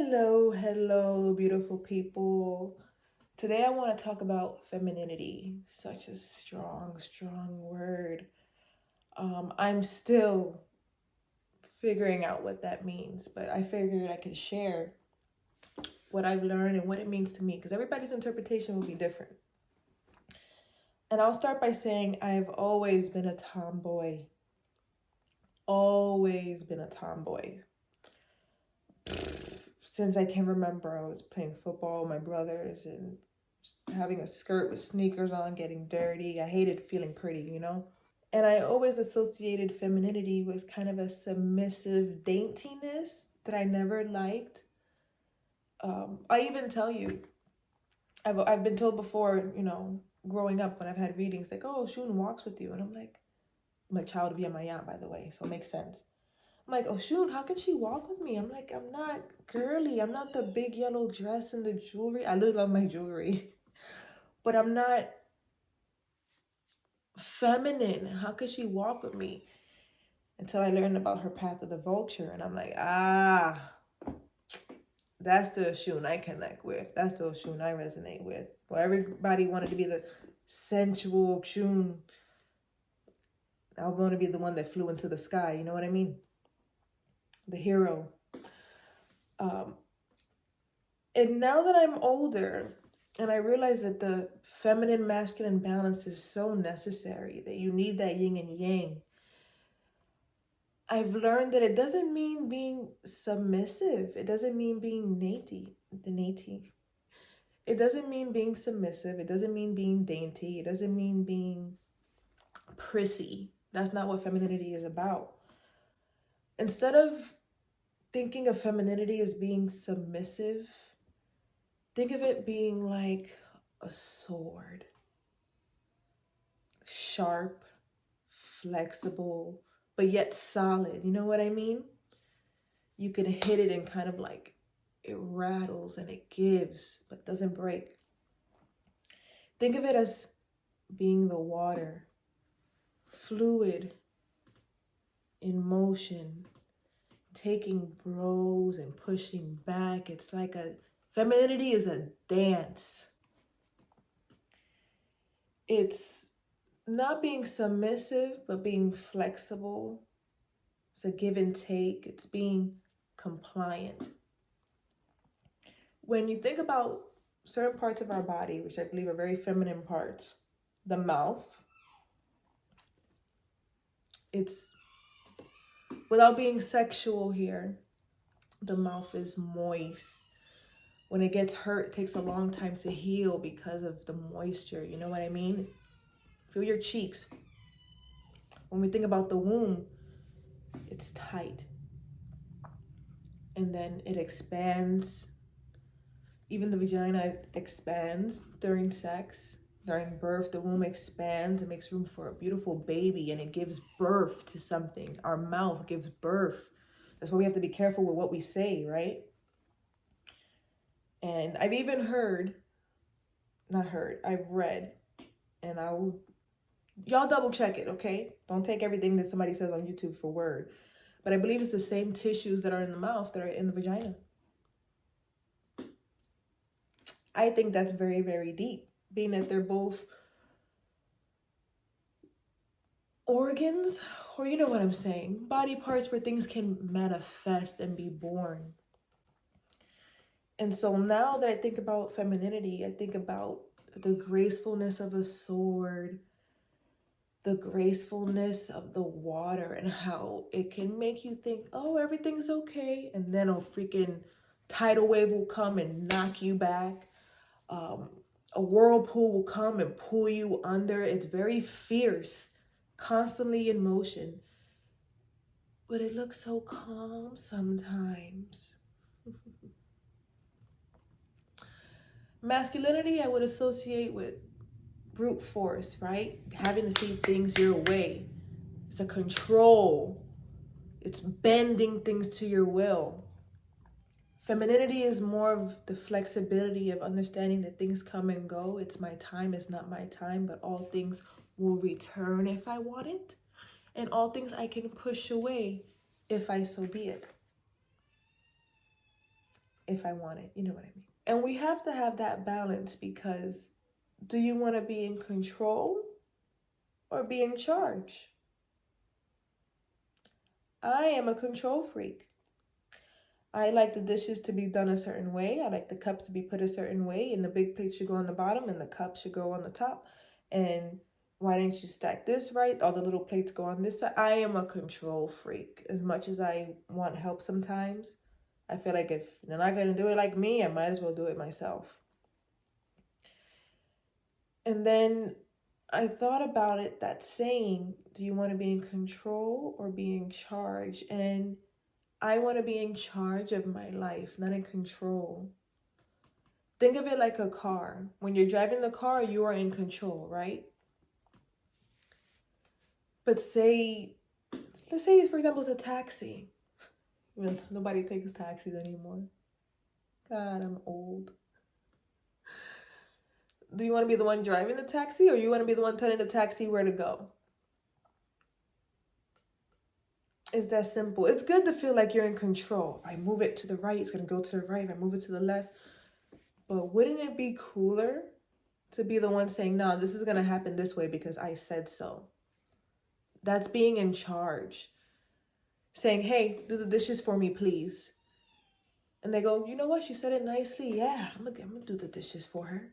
Hello, beautiful people. Today I want to talk about femininity. Such a strong word. I'm still figuring out what that means, but I figured I could share what I've learned and what it means to me because everybody's interpretation will be different. And I'll start by saying I've always been a tomboy. Always been a tomboy. Since I can remember, I was playing football with my brothers and having a skirt with sneakers on, getting dirty. I hated feeling pretty. And I always associated femininity with kind of a submissive daintiness that I never liked. I even tell you, I've been told before, growing up when I've had readings like, oh, Shun walks with you. And I'm a child of Yamaya, by the way, so it makes sense. I'm like, oh, Shun, how can she walk with me? I'm like, I'm not girly. I'm not the big yellow dress and the jewelry. I really love my jewelry, but I'm not feminine. How could she walk with me? Until I learned about her path of the vulture. And I'm like, that's the Shun I connect with. That's the Shun I resonate with. Well, everybody wanted to be the sensual Shun. I want to be the one that flew into the sky. You know what I mean? The hero. And now that I'm older, and I realize that the feminine masculine balance is so necessary, that you need that yin and yang. I've learned that it doesn't mean being submissive. It doesn't mean being natty. It doesn't mean being submissive. It doesn't mean being dainty. It doesn't mean being prissy. That's not what femininity is about. Instead of thinking of femininity as being submissive, think of it being like a sword. Sharp, flexible, but yet solid. You know what I mean? You can hit it and kind of like it rattles and it gives, but doesn't break. Think of it as being the water, fluid, in motion, taking blows and pushing back. It's like femininity is a dance. It's not being submissive, but being flexible. It's a give and take. It's being compliant. When you think about certain parts of our body, which I believe are very feminine parts, the mouth, it's, without being sexual here, the mouth is moist. When it gets hurt, it takes a long time to heal because of the moisture. You know what I mean? Feel your cheeks. When we think about the womb, it's tight. And then it expands. Even the vagina expands during sex. During birth, the womb expands. It makes room for a beautiful baby and it gives birth to something. Our mouth gives birth. That's why we have to be careful with what we say, right? And I've even I've read, and y'all double check it, okay? Don't take everything that somebody says on YouTube for word. But I believe it's the same tissues that are in the mouth that are in the vagina. I think that's very, very deep, being that they're both organs, or you know what I'm saying, body parts where things can manifest and be born. And so now that I think about femininity, I think about the gracefulness of a sword, the gracefulness of the water, and how it can make you think, oh, everything's okay. And then a freaking tidal wave will come and knock you back. A whirlpool will come and pull you under. It's very fierce, constantly in motion. But it looks so calm sometimes. Masculinity, I would associate with brute force, right? Having to see things your way. It's a control. It's bending things to your will. Femininity is more of the flexibility of understanding that things come and go. It's my time, it's not my time, but all things will return if I want it. And all things I can push away if I so be it. if I want it. You know what I mean? And we have to have that balance, because do you want to be in control or be in charge? I am a control freak. I like the dishes to be done a certain way. I like the cups to be put a certain way, and the big plate should go on the bottom and the cup should go on the top. And why didn't you stack this right? All the little plates go on this side. I am a control freak. As much as I want help sometimes, I feel like if they're not going to do it like me, I might as well do it myself. And then I thought about it, that saying, do you want to be in control or be in charge? And I want to be in charge of my life, not in control. Think of it like a car. When you're driving the car, you are in control, right? But let's say, for example, it's a taxi. Nobody takes taxis anymore. God, I'm old. Do you want to be the one driving the taxi, or you want to be the one telling the taxi where to go? It's that simple. It's good to feel like you're in control. If I move it to the right, it's going to go to the right. If I move it to the left. But wouldn't it be cooler to be the one saying, no, this is going to happen this way because I said so? That's being in charge. Saying, hey, do the dishes for me, please. And they go, you know what? She said it nicely. Yeah, I'm going to do the dishes for her.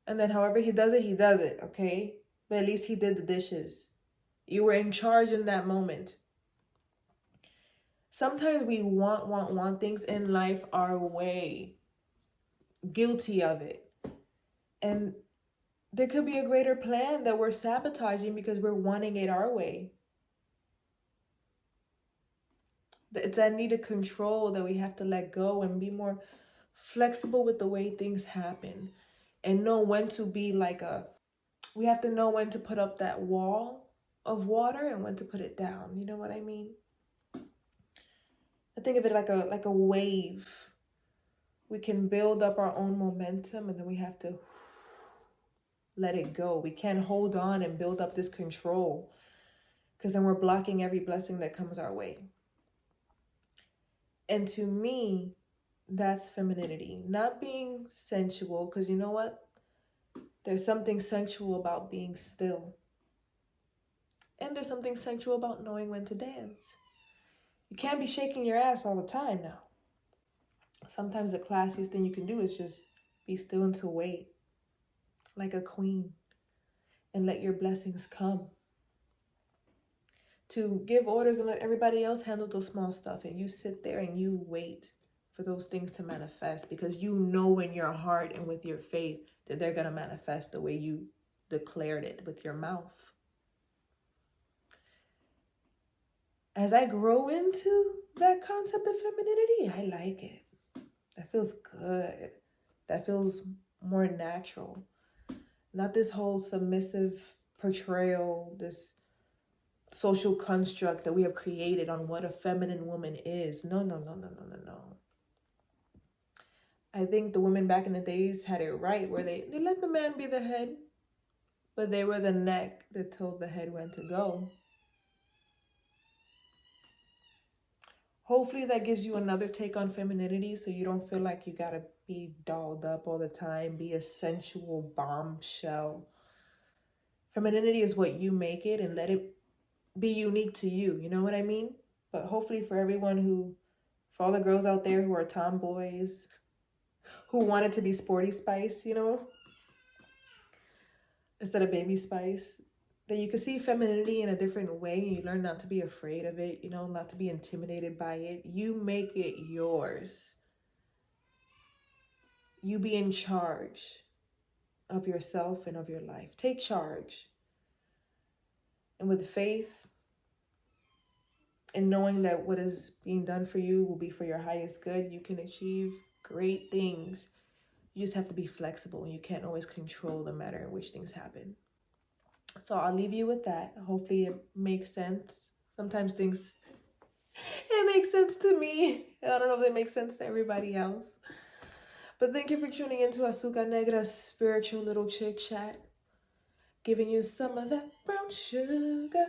And then however he does it, okay? But at least he did the dishes. You were in charge in that moment. Sometimes we want things in life our way. Guilty of it. And there could be a greater plan that we're sabotaging because we're wanting it our way. It's that need of control that we have to let go and be more flexible with the way things happen. And know when to be we have to know when to put up that wall of water and when to put it down. You know what I mean? I think of it like a wave. We can build up our own momentum, and then we have to let it go. We can't hold on and build up this control, because then we're blocking every blessing that comes our way. And to me, that's femininity. Not being sensual, because you know what? There's something sensual about being still. And there's something sensual about knowing when to dance. You can't be shaking your ass all the time now. Sometimes the classiest thing you can do is just be still and to wait, like a queen, and let your blessings come. To give orders and let everybody else handle the small stuff, and you sit there and you wait for those things to manifest, because you know in your heart and with your faith that they're going to manifest the way you declared it with your mouth. As I grow into that concept of femininity, I like it. That feels good. That feels more natural. Not this whole submissive portrayal, this social construct that we have created on what a feminine woman is. No. I think the women back in the days had it right, where they let the man be the head, but they were the neck that told the head when to go. Hopefully that gives you another take on femininity, so you don't feel like you gotta be dolled up all the time, be a sensual bombshell. Femininity is what you make it, and let it be unique to you. You know what I mean? But hopefully for all the girls out there who are tomboys, who wanted to be Sporty Spice, instead of Baby Spice, that you can see femininity in a different way, and you learn not to be afraid of it, not to be intimidated by it. You make it yours. You be in charge of yourself and of your life. Take charge. And with faith and knowing that what is being done for you will be for your highest good, you can achieve great things. You just have to be flexible, and you can't always control the manner in which things happen. So I'll leave you with that. Hopefully it makes sense. Sometimes it makes sense to me. I don't know if it makes sense to everybody else. But thank you for tuning into Azúcar Negra's spiritual little chit chat, giving you some of that brown sugar.